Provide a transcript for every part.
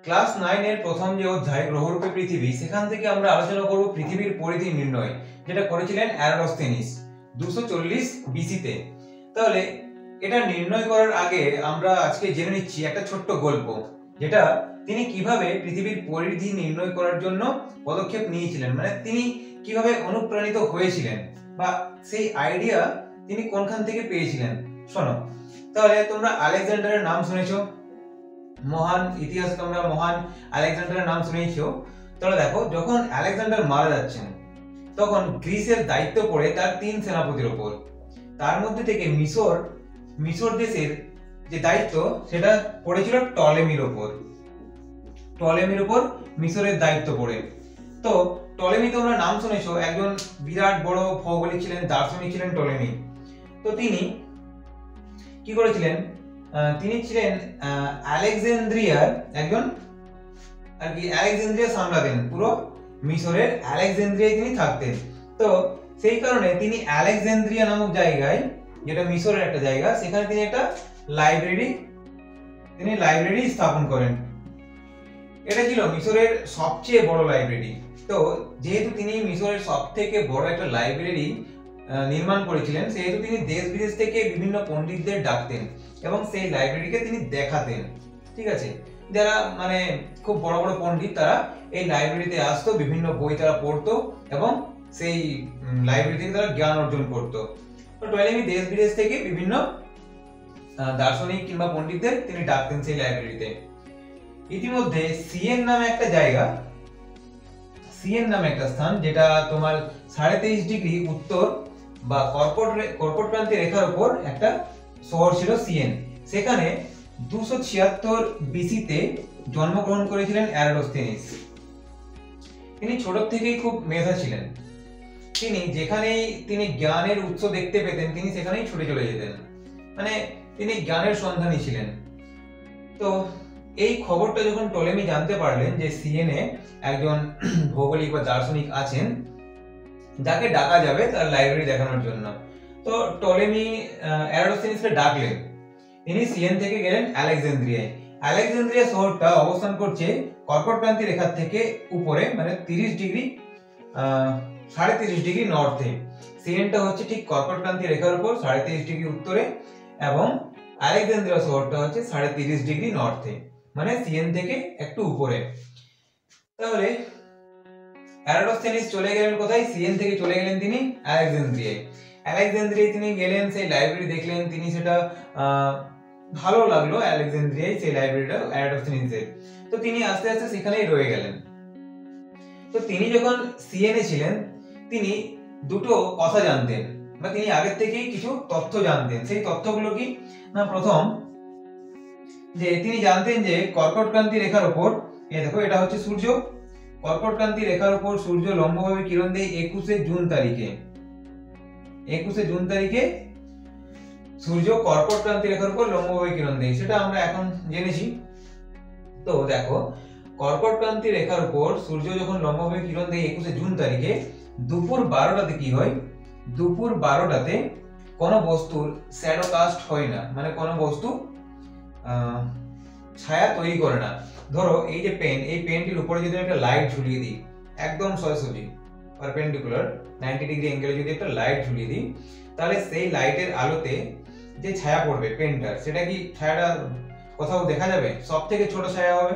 Class 9 এর প্রথম যে অধ্যায় গ্রহরূপে পৃথিবী, সেখান থেকে আমরা আলোচনা করব পৃথিবীর পরিধি নির্ণয়, যেটা করেছিলেন এরাটোস্থেনিস 240 বিসিতে। তাহলে এটা নির্ণয় করার আগে আমরা আজকে জেনে নিচ্ছি একটা ছোট্ট গল্প, যেটা তিনি কিভাবে পৃথিবীর পরিধি নির্ণয় করার জন্য পদক্ষেপ নিয়েছিলেন, মানে তিনি কিভাবে অনুপ্রাণিত হয়েছিলেন বা সেই আইডিয়া তিনি কোনখান থেকে পেয়েছিলেন। শোনো, তাহলে তোমরা আলেকজান্ডারের নাম শুনেছো, মহান ইতিহাস, তোমরা মহান আলেকজান্ডারের নাম শুনেছো। তাহলে দেখো, যখন আলেকজান্ডার মারা যাচ্ছেন তখন গ্রিসের দায়িত্ব পড়ে তার 3 সেনাপতির উপর। তার মধ্যে থেকে মিশর দেশের যে দায়িত্ব সেটা পড়েছিল টলেমির উপর। টলেমির উপর মিশরের দায়িত্ব পড়ে। তো টলেমি তোমরা নাম শুনেছো, একজন বিরাট বড় ভৌগোলিক ছিলেন, দার্শনিক ছিলেন টলেমি। তো তিনি কি করেছিলেন, তিনি ছিলেন আলেকজান্দ্রিয়ার একজন আর কি, আলেকজান্দ্রিয়া সামলাতেন, পুরো মিশরের আলেকজান্দ্রিয়ায় তিনি থাকতেন। তো সেই কারণে তিনি আলেকজান্দ্রিয়া নামক জায়গায়, যেটা মিশরের একটা জায়গা, সেখানে তিনি একটা লাইব্রেরি স্থাপন করেন। এটা ছিল মিশরের সবচেয়ে বড় লাইব্রেরি। তো যেহেতু তিনি মিশরের সবথেকে বড় একটা লাইব্রেরি নির্মাণ করেছিলেন, সেহেতু তিনি দেশ বিদেশ থেকে বিভিন্ন পণ্ডিতদের ডাকতেন এবং সেই লাইব্রেরিকে তিনি দেখাতেন। ঠিক আছে, যারা মানে খুব বড় বড় পণ্ডিত, তারা এই লাইব্রেরিতে আসতো, বিভিন্ন বই তারা পড়তো এবং সেই লাইব্রেরি থেকে তারা জ্ঞান অর্জন করতো। তো টলেমি দেশ বিদেশ থেকে বিভিন্ন দার্শনিক কিংবা পণ্ডিতদের তিনি ডাকতেন সেই লাইব্রেরিতে। ইতিমধ্যে সিএন নামে একটা জায়গা, সিএন নামে একটা স্থান, যেটা তোমার 23.5 ডিগ্রি উত্তর বা কর্কট ক্রান্তি রেখার উপর একটা শহর ছিল সিএন। সেখানে 276 বিসিতে জন্মগ্রহণ করেছিলেন এরাটোস্থেনিস। তিনি ছোট থেকেই খুব মেধা ছিলেন। তিনি যেখানেই তিনি জ্ঞানের উৎস দেখতে পেতেন, তিনি সেখানেই ছুটে চলে যেতেন, মানে তিনি জ্ঞানের সন্ধানী ছিলেন। তো এই খবরটা যখন টলেমি জানতে পারলেন যে সিএনএ একজন ভৌগোলিক বা দার্শনিক আছেন যাকে ডাকা যাবে তার লাইব্রেরি দেখানোর জন্য, তো টলেমি এরাটোস্থেনিসকে ডাকলেন। তিনি সিএন থেকে গেলেন আলেকজান্দ্রিয়ায়। আলেকজান্দ্রিয়া শহরটা অবস্থান করছে কর্কট ক্রান্তি রেখার থেকে উপরে, মানে 30 ডিগ্রি 30.5 ডিগ্রি নর্থে। সিএনটা হচ্ছে ঠিক কর্কট ক্রান্তি রেখার উপর 30.5 ডিগ্রি উত্তরে, এবং আলেকজান্দ্রিয়া শহরটা হচ্ছে 30.5 ডিগ্রি নর্থে, মানে সিএন থেকে একটু উপরে। তাহলে এরাটোস্থেনিস চলে গেলেন কোথায়? সিএন থেকে চলে গেলেন তিনি আলেকজান্দ্রিয়ায়। আলেকজান্দ্রিয়ায় তিনি গেলেন, সেই লাইব্রেরি দেখলেন, তিনি সেটা ভালো লাগলো আলেকজান্দ্রিয়ায় সেই লাইব্রেরিটা এরাটোস্থেনিসের। তো তিনি আস্তে আস্তে সেখানেই রয়ে গেলেন। তো তিনি যখন সিএনএ ছিলেন, তিনি দুটো কথা জানতেন, বা তিনি আগের থেকেই কিছু তথ্য জানতেন। সেই তথ্যগুলো কি না, প্রথম যে তিনি জানতেন যে কর্কট ক্রান্তি রেখার উপর, এই দেখো এটা হচ্ছে সূর্য, কর্কট ক্রান্তি রেখার উপর সূর্য লম্বভাবে কিরণ দেয় 21শে জুন তারিখে। 21শে জুন তারিখে সূর্য কর্কট ক্রান্তি রেখার উপর লম্বভাবে কিরণ দেয়, সেটা আমরা এখন জেনেছি। তো দেখো, কর্কট ক্রান্তি রেখার উপর সূর্য যখন লম্বভাবে কিরণ দেয় 21শে জুন তারিখে, দুপুর 12টাতে কি হয়, দুপুর 12টাতে কোনো বস্তুর শ্যাডো কাস্ট হয় না, মানে কোনো বস্তু ছায়া তৈরি করে না। ধরো এই যে পেন, এই পেনটির উপরে যদি একটা লাইট ঝুলিয়ে দিই, একদম সোজাসুজি পারপেন্ডিকুলার 90 ডিগ্রি অ্যাঙ্গেলে যদি একটা লাইট ঝুলিয়ে দিই, তাহলে সেই লাইটের আলোতে যে ছায়া পড়বে পেনটার, সেটা কি ছায়াটা কোথাও দেখা যাবে? সব থেকে ছোট ছায়া হবে,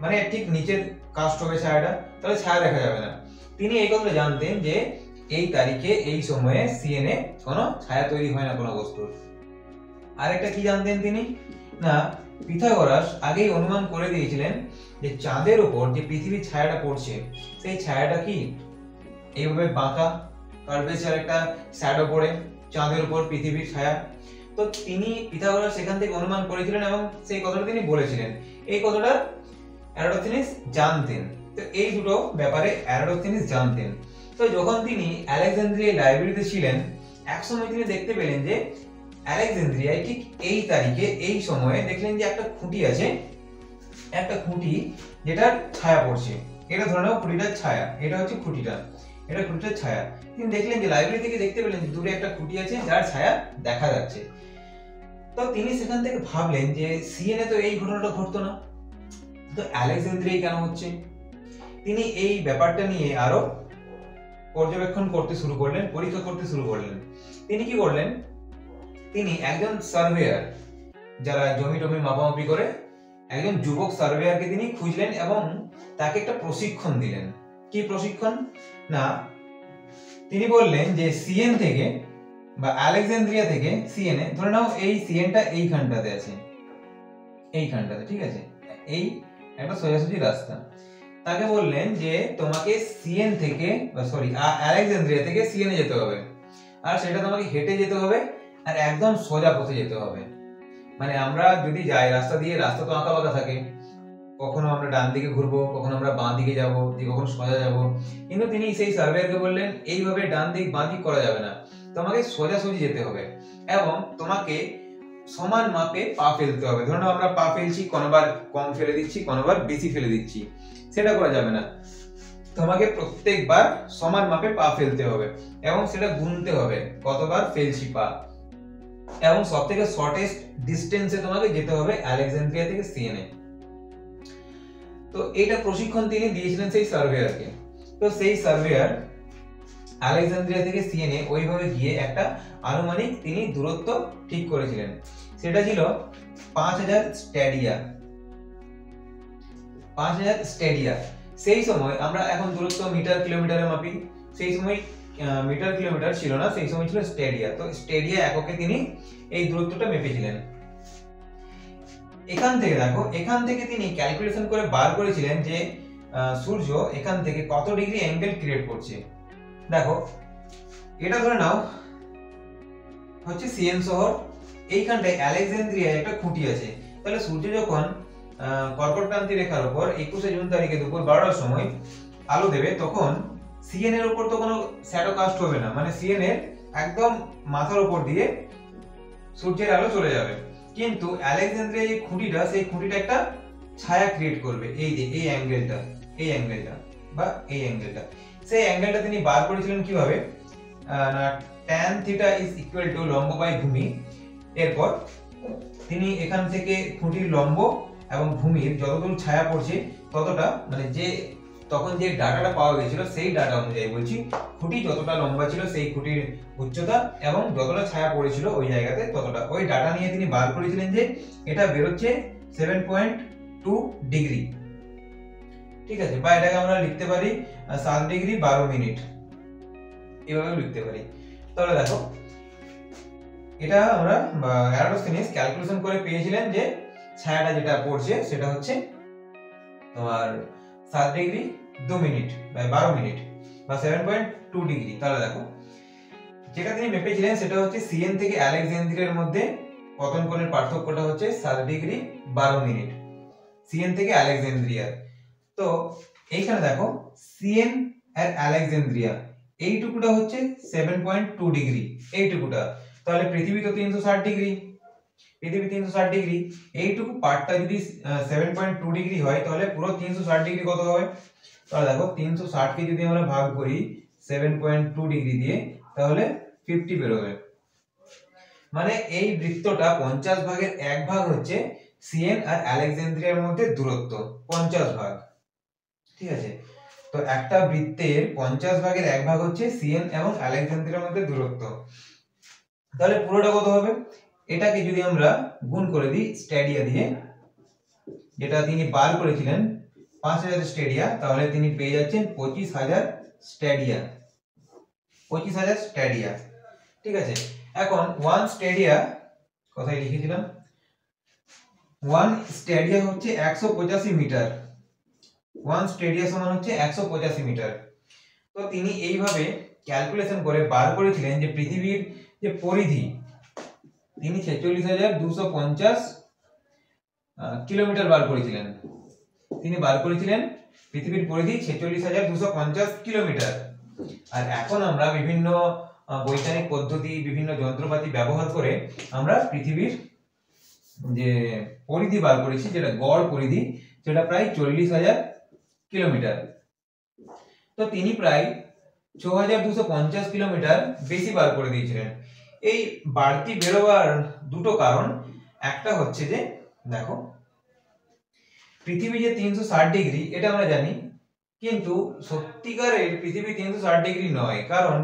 মানে ঠিক নিচের কাস্ট হবে ছায়াটা, তাহলে ছায়া দেখা যাবে না। তিনি এই কথাটা জানতেন যে এই তারিখে এই সময়ে সিএনএ কোনো ছায়া তৈরি হয় না কোনো বস্তুর। আরেকটা কি জানতেন তিনি না, পিথাগোরাস আগেই অনুমান করে দিয়েছিলেন যে চাঁদের উপর যে পৃথিবীর ছায়াটা পড়ছে, সেই ছায়াটা কি এইভাবে বাঁকা কার্ভেচার একটা শ্যাডো পড়ে চাঁদের উপর পৃথিবীর ছায়া। তো তিনি পিথাগোরাস সেখান থেকে অনুমান করেছিলেন এবং সেই কথাটা তিনি বলেছিলেন। এই কথাটা এরাটোস্থেনিস জানতেন। তো এই দুটো ব্যাপারে এরাটোস্থেনিস জানতেন। তো যখন তিনি আলেকজান্দ্রিয়া লাইব্রেরিতে ছিলেন, একসময় তিনি দেখতে পেলেন যে আলেকজান্দ্রিয়ায় ঠিক এই তারিখে এই সময়ে দেখলেন যে একটা খুঁটি আছে, একটা খুঁটি যেটার ছায়া পড়ছে। এটা ধরে নাও খুঁটিটার ছায়া, এটা হচ্ছে খুঁটিটা, এটা খুঁটিটার ছায়া। তিনি দেখলেন যে লাইব্রেরি থেকে দেখতে পেলেন যে দূরে একটা খুঁটি আছে যার ছায়া দেখা যাচ্ছে। তো তিনি সেখান থেকে ভাবলেন যে সিএনএ তো এই ঘটনাটা ঘটতো না, তো আলেকজান্দ্রিয়ায় কেন হচ্ছে, তিনি এই ব্যাপারটা নিয়ে আরো পর্যবেক্ষণ করতে শুরু করলেন, পরীক্ষা করতে শুরু করলেন। তিনি কি করলেন, তিনি একজন সার্ভেয়ার, যারা জমি টমি মাপামাপি করে, একজন যুবক সার্ভেয়ারকে তিনি খুঁজলেন এবং তাকে একটা প্রশিক্ষণ দিলেন। কি প্রশিক্ষণ না, তিনি বললেন যে সিএন থেকে বা আলেকজান্দ্রিয়া থেকে সিএন এ, ধরে নাও এই সিএনটা এইখানটাতে আছে, এইখানটাতে, ঠিক আছে, এই একটা সোজাসুজি রাস্তা। তাকে বললেন যে তোমাকে সিএন থেকে আলেকজান্দ্রিয়া থেকে সিএন এ যেতে হবে, আর সেটা তোমাকে হেঁটে যেতে হবে, আর একদম সোজা পথে যেতে হবে। মানে আমরা যদি যাই রাস্তা দিয়ে, রাস্তা তো আঁকা বাঁকা থাকে, কখনো আমরা ডান দিকে ঘুরবো, কখনো আমরা বাঁ দিকে যাবো, কখনো সোজা যাবো, কিন্তু তিনি সেই সার্ভেয়ারকে বললেন এইভাবে ডান দিক বাঁ দিক করা যাবে না, তোমাকে সোজাসুজি যেতে হবে এবং তোমাকে সমান মাপে পা ফেলতে হবে। ধরুন আমরা পা ফেলছি, কোনোবার কম ফেলে দিচ্ছি, কোনোবার বেশি ফেলে দিচ্ছি, সেটা করা যাবে না। তোমাকে প্রত্যেকবার সমান মাপে পা ফেলতে হবে এবং সেটা গুনতে হবে কতবার ফেলছি পা, এবং সবথেকে শর্টেস্ট ডিস্টেন্সে তোমাকে যেতে হবে আলেকজান্দ্রিয়া থেকে সিএন এ। তো এটা প্রশিক্ষণ তিনি দিয়েছিলেন সেই সার্ভেয়ারকে। তো সেই সার্ভেয়ার আলেকজান্দ্রিয়া থেকে সিএন এ ওইভাবে গিয়ে একটা আনুমানিক তিনি দূরত্ব ঠিক করেছিলেন, সেটা ছিল 5000 স্ট্যাডিয়া। 5000 স্ট্যাডিয়া। সেই সময় আমরা এখন দূরত্ব মিটার কিলোমিটারে মাপি, সেই সময় মিটার কিলোমিটার ছিল না, সেই সময় ছিল স্ট্যাডিয়া। তো স্ট্যাডিয়া এককে তিনি এই দূরত্বটা মেপেছিলেন। এখান থেকে দেখো, এখান থেকে তিনি ক্যালকুলেশন করে বার করেছিলেন যে সূর্য এখান থেকে কত ডিগ্রি অ্যাঙ্গেল ক্রিয়েট করছে। দেখো এটা ধরে নাও হচ্ছে সিএন শহর, এইখানটায় আলেকজান্দ্রিয়ায় একটা খুঁটি আছে। তাহলে সূর্য যখন কর্কট ক্রান্তি রেখার উপর 21শে জুন তারিখে দুপুর 12টার সময় আলো দেবে, তখন সিএন এর উপর তো কোনো শ্যাডো কাস্ট হবে না, মানে সিএন এর একদম মাথার উপর দিয়ে সূর্যের আলো চলে যাবে। কিন্তু আলেকজান্দ্রিয়ায় যে খুঁটিটা, সেই খুঁটিটা একটা ছায়া ক্রিয়েট করবে, এই যে এই অ্যাঙ্গেলটা, এই অ্যাঙ্গেলটা বা এই অ্যাঙ্গেলটা। সেই অ্যাঙ্গেলটা তিনি বার করেছিলেন কিভাবে না, tan theta is equal to লম্ব বাই ভূমি। এরপর তিনি এখান থেকে খুঁটির লম্ব এবং ভূমির যতদূর ছায়া পড়ছে ততটা, মানে যে তখন যে ডাটাটা পাওয়া গেছিল সেই ডাটা অনুযায়ী বলছি, খুঁটি যতটা লম্বা ছিল সেই খুঁটির উচ্চতা এবং যতটা ছায়া পড়েছিল ওই জায়গাতে ততটা, ওই ডাটা নিয়ে তিনি বার করেছিলেন যে এটা বেরোচ্ছে 7.2 ডিগ্রি। ঠিক আছে, বা এটাকে আমরা লিখতে পারি 7 ডিগ্রি 12 মিনিট, এভাবে লিখতে পারি। তাহলে দেখো এটা আমরা এরাটোস্থেনিস ক্যালকুলেশন করে পেয়েছিলেন যে ছায়াটা যেটা পড়ছে সেটা হচ্ছে তোমার 7 ডিগ্রি 2 মিনিট বা 12 মিনিট বা 7.2 ডিগ্রি। তাহলে দেখো যেটা তিনি মেপেছিলেন সেটা হচ্ছে সিএন থেকে আলেকজান্দ্রিয়ার মধ্যে পতন কোণের পার্থক্যটা হচ্ছে 7 ডিগ্রি 12 মিনিট, সিএন থেকে আলেকজান্দ্রিয়া। তো এইখানে দেখো সিএন আর আলেকজান্দ্রিয়া এইটুকুটা হচ্ছে 7.2 ডিগ্রি, এইটুকুটা। তাহলে পৃথিবী তো 360 ডিগ্রি, পৃথিবী 360 ডিগ্রি, এইটুকু পার্টটা যদি 7.2 ডিগ্রি হয় তাহলে পুরো 360 ডিগ্রি কত হবে? তাহলে দেখো 360 কে যদি আমরা ভাগ করি 7.2 ডিগ্রি দিয়ে তাহলে 50 বেরোবে। মানে এই বৃত্তটা 50 ভাগের 1 ভাগ হচ্ছে সিএন আর আলেকজান্দ্রিয়ার মধ্যে দূরত্ব, 50 ভাগ। ঠিক আছে, তো একটা বৃত্তের 50 ভাগের 1 ভাগ হচ্ছে সিএন এবং আলেকজান্দ্রিয়ার মধ্যে দূরত্ব। তাহলে পুরোটা কত হবে? এটাকে যদি আমরা গুণ করে দিই স্ট্যাডিয়া দিয়ে, যেটা তিনি বার করেছিলেন 5000 স্ট্যাডিয়া, তাহলে তিনি পেয়ে যাচ্ছেন 25000 স্ট্যাডিয়া, 25000 স্ট্যাডিয়া। ঠিক আছে, এখন 1 স্ট্যাডিয়া কোথায় লিখেছিলাম, 1 স্ট্যাডিয়া হচ্ছে 185 মিটার, 1 স্ট্যাডিয়া সমান হচ্ছে 185 মিটার। তো তিনি এইভাবে ক্যালকুলেশন করে বার করেছিলেন যে পৃথিবীর যে পরিধি, তিনি 46250 কিলোমিটার বার করেছিলেন। তিনি বার করেছিলেন পৃথিবীর পরিধি 46250 কিলোমিটার। আর এখন আমরা বিভিন্ন বৈজ্ঞানিক পদ্ধতি, বিভিন্ন যন্ত্রপাতি ব্যবহার করে আমরা পৃথিবীর যে পরিধি বার করেছি, যেটা গড় পরিধি, সেটা প্রায় 40000 কিলোমিটার। তো তিনি প্রায় 6250 কিলোমিটার বেশি বার করে দিয়েছিলেন। এই বাড়তি বেরোবার দুটো কারণ, একটা হচ্ছে যে দেখো পৃথিবী যে 360 ডিগ্রি এটা আমরা জানি, কিন্তু সত্যিকারের পৃথিবী 360 ডিগ্রি নয়। কারণ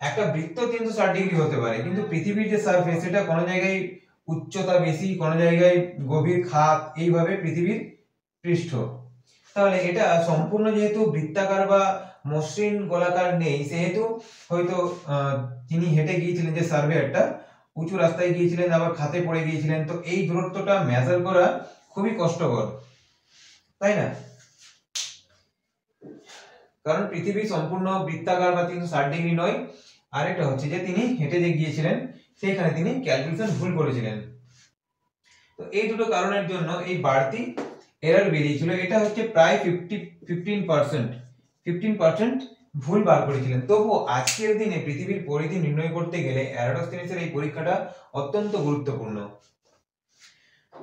একটা বৃত্ত 360 ডিগ্রি হতে পারে, কিন্তু পৃথিবীর যে সারফেস এটা কোনো জায়গায় উচ্চতা বেশি, কোনো জায়গায় গভীর খাত, এইভাবে পৃথিবীর পৃষ্ঠ। তাহলে এটা সম্পূর্ণ যেহেতু বৃত্তাকার বা মসৃণ গোলাকার নেই, সেহেতু হয়তো তিনি হেঁটে গিয়েছিলেন, যে সার্ভেয়ারটা উঁচু রাস্তায় গিয়েছিলেন, আবার খাতে পড়ে গিয়েছিলেন, তো এই দূরত্বটা মেজার করা খুবই কষ্টকর, তাই না? কারণ পৃথিবী সম্পূর্ণ বৃত্তাকার বা 360 ডিগ্রি নয়। আরেকটা হচ্ছে যে তিনি হেঁটে যে গিয়েছিলেন সেইখানে তিনি ক্যালকুলেশন ভুল করেছিলেন। তো এই দুটো কারণের জন্য এই বাড়তি এরর বেরিয়েছিল। এটা হচ্ছে প্রায় 15% ভুল বার করেছিলেন। তবুও আজকের দিনে পৃথিবীর পরিধি নির্ণয় করতে গেলে এরাটোস্থেনিসের এই পরীক্ষাটা অত্যন্ত গুরুত্বপূর্ণ।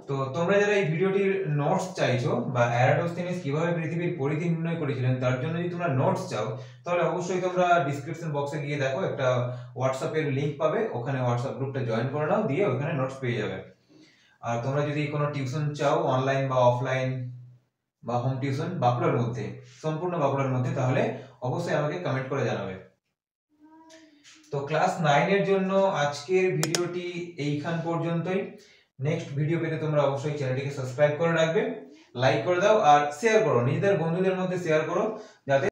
তো তোমরা যারা এই ভিডিওটির নোটস চাইছো, বা এরাটোস্থেনিস কিভাবে পৃথিবীর পরিধি নির্ণয় করেছিলেন তার জন্য যদি তোমরা নোটস চাও, তাহলে অবশ্যই তোমরা ডিসক্রিপশন বক্সে গিয়ে দেখো, একটা হোয়াটসঅ্যাপের লিংক পাবে, ওখানে হোয়াটসঅ্যাপ গ্রুপটা জয়েন করে নাও, দিয়ে ওখানে নোটস পেয়ে যাবে। আর তোমরা যদি কোনো টিউশন চাও, অনলাইন বা অফলাইন বা হোম টিউশন বাঁকুড়ার মধ্যে, সম্পূর্ণ বাঁকুড়ার মধ্যে, তাহলে অবশ্যই আমাকে কমেন্ট করে জানাবে। তো ক্লাস 9 এর জন্য আজকের ভিডিওটি এইখান পর্যন্তই। নেক্সট ভিডিও পেতে তোমরা অবশ্যই চ্যানেলটিকে সাবস্ক্রাইব করে রাখবে, লাইক করে দাও আর শেয়ার করো, নিজেদের বন্ধুদের মধ্যে শেয়ার করো, যাতে